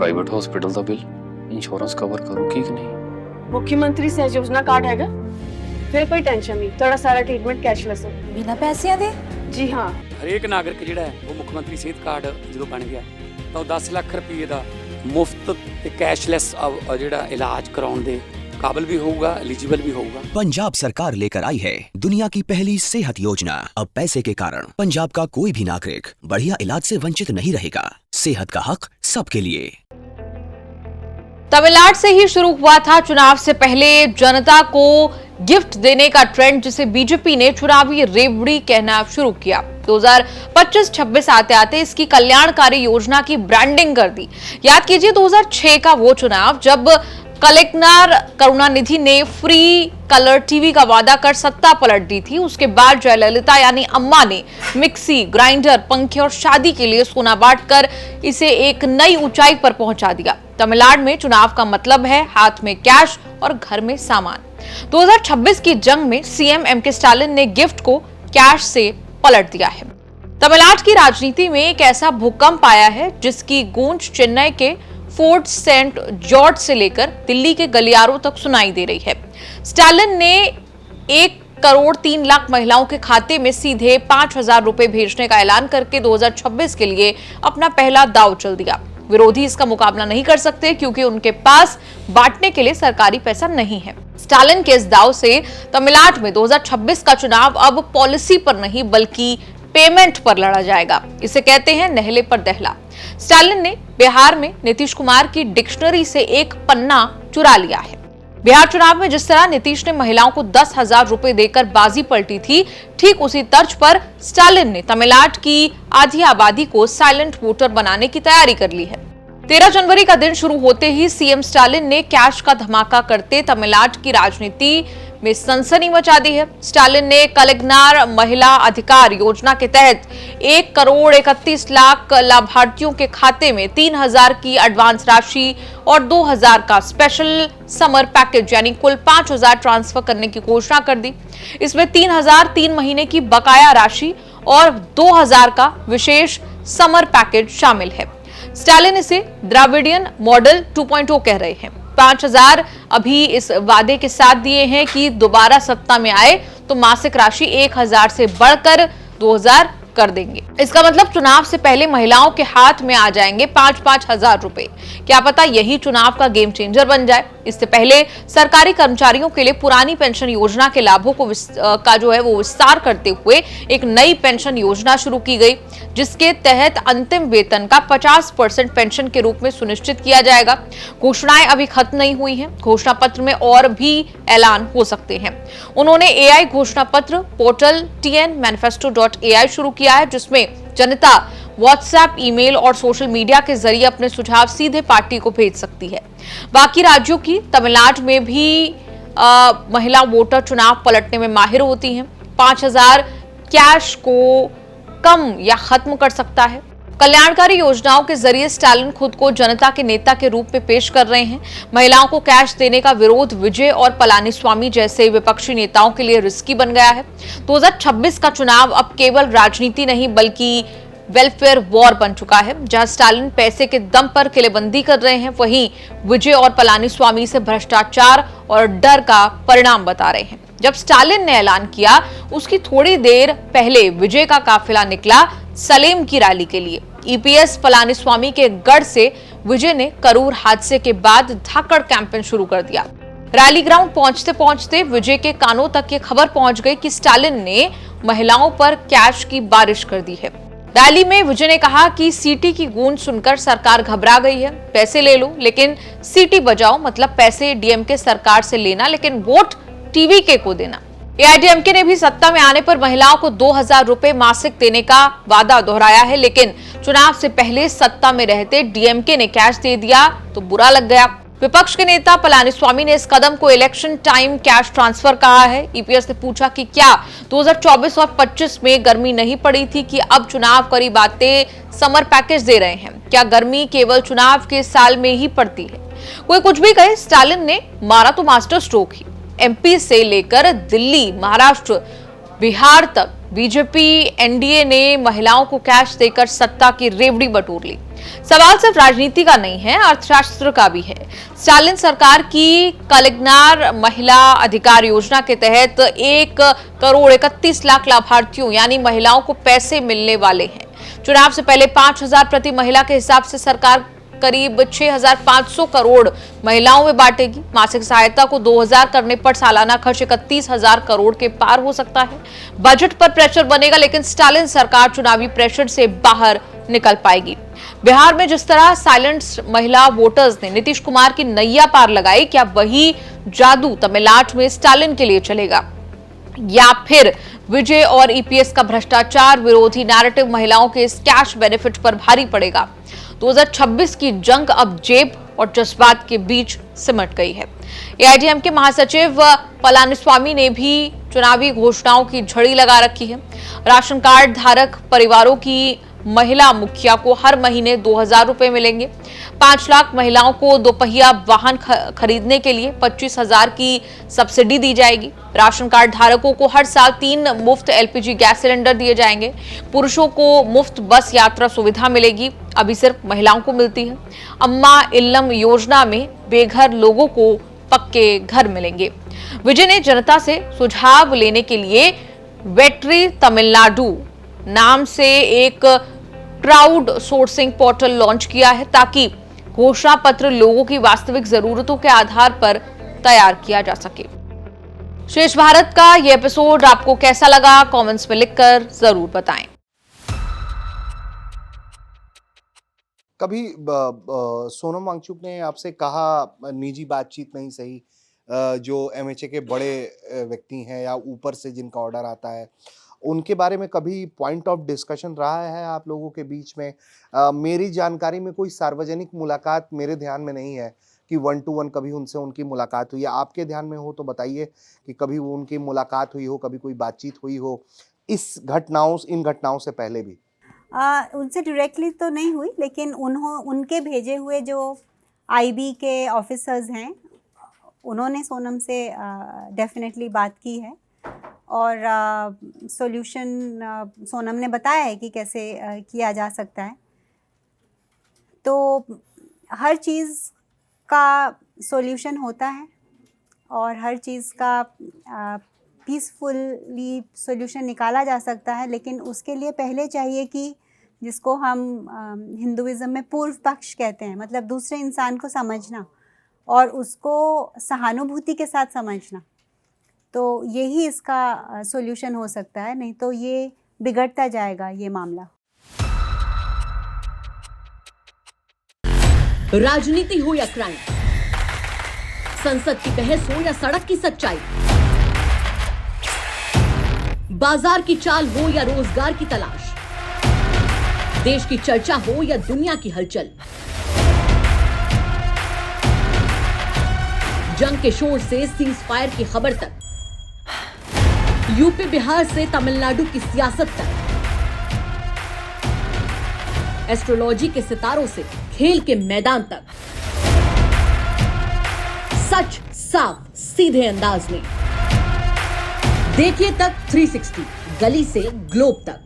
Private hospital का bill insurance cover करूगी कि नहीं? मुख्यमंत्री सहज योजना कार्ड हैगा, फिर कोई टेंशन नहीं, थोड़ा सारा ट्रीटमेंट कैशलेस है। बिना पैसिਆਂ ਦੇ? जी हाँ। ਹਰੇਕ ਨਾਗਰਿਕ ਜਿਹੜਾ ਹੈ ਉਹ ਮੁੱਖ ਮੰਤਰੀ ਸਿਹਤ ਕਾਰਡ ਜਦੋਂ ਬਣ ਗਿਆ ਤਾਂ ਉਹ 10 ਲੱਖ ਰੁਪਏ ਦਾ ਮੁਫਤ ਤੇ ਕੈਸ਼ਲੈਸ ਜਿਹੜਾ ਇਲਾਜ ਕਰਾਉਣ ਦੇ काबिल भी होगा, एलिजिबल भी होगा। पंजाब सरकार लेकर आई है दुनिया की पहली सेहत योजना। अब पैसे के कारण पंजाब का कोई भी नागरिक बढ़िया इलाज से वंचित नहीं रहेगा। सेहत का हक सबके लिए। तमिलनाडु से ही शुरू हुआ था चुनाव से पहले जनता को गिफ्ट देने का ट्रेंड, जिसे बीजेपी ने चुनावी रेवड़ी कहना शुरू किया। 2025-26 आते आते इसकी कल्याणकारी योजना की ब्रांडिंग कर दी। याद कीजिए 2006 का वो चुनाव जब कलेक्टर करुणानिधि ने फ्री कलर टीवी का वादा कर सत्ता पलट दी थी। उसके बाद जयललिता यानी अम्मा ने मिक्सी, ग्राइंडर, पंखे और शादी के लिए सोना बांटकर इसे एक नई ऊंचाई पर पहुंचा दिया। तमिलनाडु में चुनाव का मतलब है हाथ में कैश और घर में सामान। 2026 की जंग में सीएम एमके स्टालिन ने गिफ्ट को कैश से पलट दिया है। तमिलनाडु की राजनीति में एक ऐसा भूकंप आया है जिसकी गूंज चेन्नई के फोर्ट सेंट जॉर्ज से लेकर दिल्ली के गलियारों तक सुनाई दे रही है। स्टालिन ने 1,03,00,000 महिलाओं के खाते में सीधे 5,000 रुपए भेजने का ऐलान करके 2026 के लिए अपना पहला दांव चल दिया। विरोधी इसका मुकाबला नहीं कर सकते क्योंकि उनके पास बांटने के लिए सरकारी पैसा नहीं है। स्टालिन के इस दांव से तमिलनाडु में 2026 का चुनाव अब पॉलिसी पर नहीं बल्कि पेमेंट पर लड़ा जाएगा। इसे कहते हैं नहले पर दहला। स्टालिन ने बिहार में नीतीश कुमार की डिक्शनरी से एक पन्ना चुरा लिया है। बिहार चुनाव में जिस तरह नीतीश ने महिलाओं को 10,000 रुपए देकर बाजी पलटी थी, ठीक उसी तर्ज पर स्टालिन ने तमिलनाडु की आधी आबादी को साइलेंट वोटर बनाने की तैयारी कर ली है। 13 जनवरी का दिन शुरू होते ही सीएम स्टालिन ने कैश का धमाका करते तमिलनाडु की राजनीति में सनसनी मचा दी है। स्टालिन ने कलेक्टर महिला अधिकार योजना के तहत 1,31,00,000 लाभार्थियों के खाते में 3,000 की एडवांस राशि और 2,000 का स्पेशल समर पैकेज यानी कुल 5,000 ट्रांसफर करने की घोषणा कर दी। इसमें 3,000 3 महीने की बकाया राशि और 2,000 का विशेष समर पैकेज शामिल है। स्टालिन इसे द्राविडियन मॉडल 2.0 कह रहे हैं। 5,000 अभी इस वादे के साथ दिए हैं कि दोबारा सत्ता में आए तो मासिक राशि 1,000 से बढ़कर 2,000 कर देंगे। इसका मतलब चुनाव से पहले महिलाओं के हाथ में आ जाएंगे 5-5 हजार रुपए। क्या पता यही चुनाव का गेम चेंजर बन जाए। इससे पहले सरकारी कर्मचारियों के लिए पुरानी पेंशन योजना के लाभों को वो विस्तार करते हुए एक नई पेंशन योजना शुरू की गई, जिसके तहत अंतिम वेतन का 50% पेंशन के रूप में सुनिश्चित किया जाएगा। घोषणाएं अभी खत्म नहीं हुई हैं, घोषणा पत्र में और भी ऐलान हो सकते हैं। उन्होंने एआई घोषणा पत्र पोर्टल tnmanifesto.ai शुरू किया है, जिसमें जनता व्हाट्सएप, ईमेल और सोशल मीडिया के जरिए अपने सुझाव सीधे पार्टी को भेज सकती है। बाकी राज्यों की तमिलनाडु में भी महिला वोटर चुनाव पलटने में माहिर होती हैं। 5,000 कैश को कम या खत्म कर सकता है। कल्याणकारी योजनाओं के जरिए स्टालिन खुद को जनता के नेता के रूप में पेश कर रहे हैं। महिलाओं को कैश देने का विरोध विजय और पलानीस्वामी जैसे विपक्षी नेताओं के लिए रिस्की बन गया है। 2026 का चुनाव अब केवल राजनीति नहीं बल्कि वेलफेयर वॉर बन चुका है। जहां स्टालिन पैसे के दम पर किलेबंदी कर रहे हैं, वहीं विजय और पलानीस्वामी से भ्रष्टाचार और डर का परिणाम बता रहे हैं। जब स्टालिन ने ऐलान किया उसकी थोड़ी देर पहले विजय का काफिला निकला सलेम की रैली के लिए। ईपीएस पलानीस्वामी के गढ़ से विजय ने करूर हादसे के बाद धाकड़ कैंपेन शुरू कर दिया। रैली ग्राउंड पहुंचते पहुंचते विजय के कानों तक ये खबर पहुंच गई कि स्टालिन ने महिलाओं पर कैश की बारिश कर दी है। रैली में विजय ने कहा कि सीटी की गूंज सुनकर सरकार घबरा गई है, पैसे ले लो लेकिन सीटी बजाओ, मतलब पैसे डीएमके सरकार से लेना लेकिन वोट टीवीके को देना। एआईडीएमके ने भी सत्ता में आने पर महिलाओं को 2,000 रुपए मासिक देने का वादा दोहराया है, लेकिन चुनाव से पहले सत्ता में रहते डीएमके ने कैश दे दिया तो बुरा लग गया। विपक्ष के नेता पलानीस्वामी ने इस कदम को इलेक्शन टाइम कैश ट्रांसफर कहा है। ईपीएस ने पूछा कि क्या 2024 और 25 में गर्मी नहीं पड़ी थी कि अब चुनाव करीब आते समर पैकेज दे रहे हैं? क्या गर्मी केवल चुनाव के साल में ही पड़ती है? कोई कुछ भी कहे, स्टालिन ने मारा तो मास्टर स्ट्रोक ही। एमपी से लेकर दिल्ली, महाराष्ट्र, बिहार तक बीजेपी एनडीए ने महिलाओं को कैश देकर सत्ता की रेवड़ी बटोर ली। सवाल सिर्फ राजनीति का नहीं है, अर्थशास्त्र का भी है। स्टालिन सरकार की कलिग्नार महिला अधिकार योजना के तहत 1,31,00,000 लाभार्थियों यानी महिलाओं को पैसे मिलने वाले हैं। चुनाव से पहले 5,000 प्रति महिला के हिसाब से सरकार करीब 6,500 करोड़ महिलाओं में बांटेगी। मासिक सहायता को 2,000 करने पर सालाना खर्च 31,000 करोड़ के पार हो सकता है। बजट पर प्रेशर बनेगा, लेकिन स्टालिन सरकार चुनावी प्रेशर से बाहर निकल पाएगी। बिहार में जिस तरह साइलेंट महिला वोटर्स ने नीतीश कुमार की नैया पार लगाई, क्या वही जादू तमिलनाडु में स्टालिन के लिए चलेगा, या फिर विजय और ईपीएस का भ्रष्टाचार विरोधी नैरेटिव महिलाओं के इस कैश बेनिफिट पर भारी पड़ेगा? 2026 की जंग अब जेब और जज्बात के बीच सिमट गई है। एआईएडीएमके के महासचिव पलानीस्वामी ने भी चुनावी घोषणाओं की झड़ी लगा रखी है। राशन कार्ड धारक परिवारों की महिला मुखिया को हर महीने 2,000 रुपए मिलेंगे। 5 लाख महिलाओं को दोपहिया वाहन खरीदने के लिए 25,000 की सब्सिडी दी जाएगी। राशन कार्ड धारकों को हर साल 3 मुफ्त एलपीजी गैस सिलेंडर दिए जाएंगे। पुरुषों को मुफ्त बस यात्रा सुविधा मिलेगी, अभी सिर्फ महिलाओं को मिलती है। अम्मा इल्लम योजना में बेघर लोगों को पक्के घर मिलेंगे। विजय ने जनता से सुझाव लेने के लिए वेट्री तमिलनाडु नाम से एक क्राउड सोर्सिंग पोर्टल लॉन्च किया है, ताकि घोषणा पत्र लोगों की वास्तविक जरूरतों के आधार पर तैयार किया जा सके। शेष भारत का यह एपिसोड आपको कैसा लगा, कमेंट्स में लिखकर जरूर बताएं। कभी सोनम वांगचुक ने आपसे कहा निजी बातचीत नहीं सही, जो एमएचए के बड़े व्यक्ति हैं या ऊपर से जिनका ऑर्डर आता है, उनके बारे में कभी पॉइंट ऑफ डिस्कशन रहा है आप लोगों के बीच में? मेरी जानकारी में कोई सार्वजनिक मुलाकात मेरे ध्यान में नहीं है कि 1 to 1 कभी उनसे उनकी मुलाकात हुई है। आपके ध्यान में हो तो बताइए कि कभी वो उनकी मुलाकात हुई हो, कभी कोई बातचीत हुई हो इन घटनाओं से पहले भी? उनसे डायरेक्टली तो नहीं हुई, लेकिन उनके भेजे हुए जो आईबी के ऑफिसर्स हैं उन्होंने सोनम से डेफिनेटली बात की है, और सॉल्यूशन सोनम ने बताया है कि कैसे किया जा सकता है। तो हर चीज़ का सॉल्यूशन होता है और हर चीज़ का पीसफुली सॉल्यूशन निकाला जा सकता है, लेकिन उसके लिए पहले चाहिए कि जिसको हम हिंदुइज़्म में पूर्व पक्ष कहते हैं, मतलब दूसरे इंसान को समझना और उसको सहानुभूति के साथ समझना, तो यही इसका सॉल्यूशन हो सकता है। नहीं तो ये बिगड़ता जाएगा ये मामला। राजनीति हो या क्राइम, संसद की बहस हो या सड़क की सच्चाई, बाजार की चाल हो या रोजगार की तलाश, देश की चर्चा हो या दुनिया की हलचल, जंग के शोर से सीज फायर की खबर तक, यूपी बिहार से तमिलनाडु की सियासत तक, एस्ट्रोलॉजी के सितारों से खेल के मैदान तक, सच साफ सीधे अंदाज में देखिए तक 360, गली से ग्लोब तक।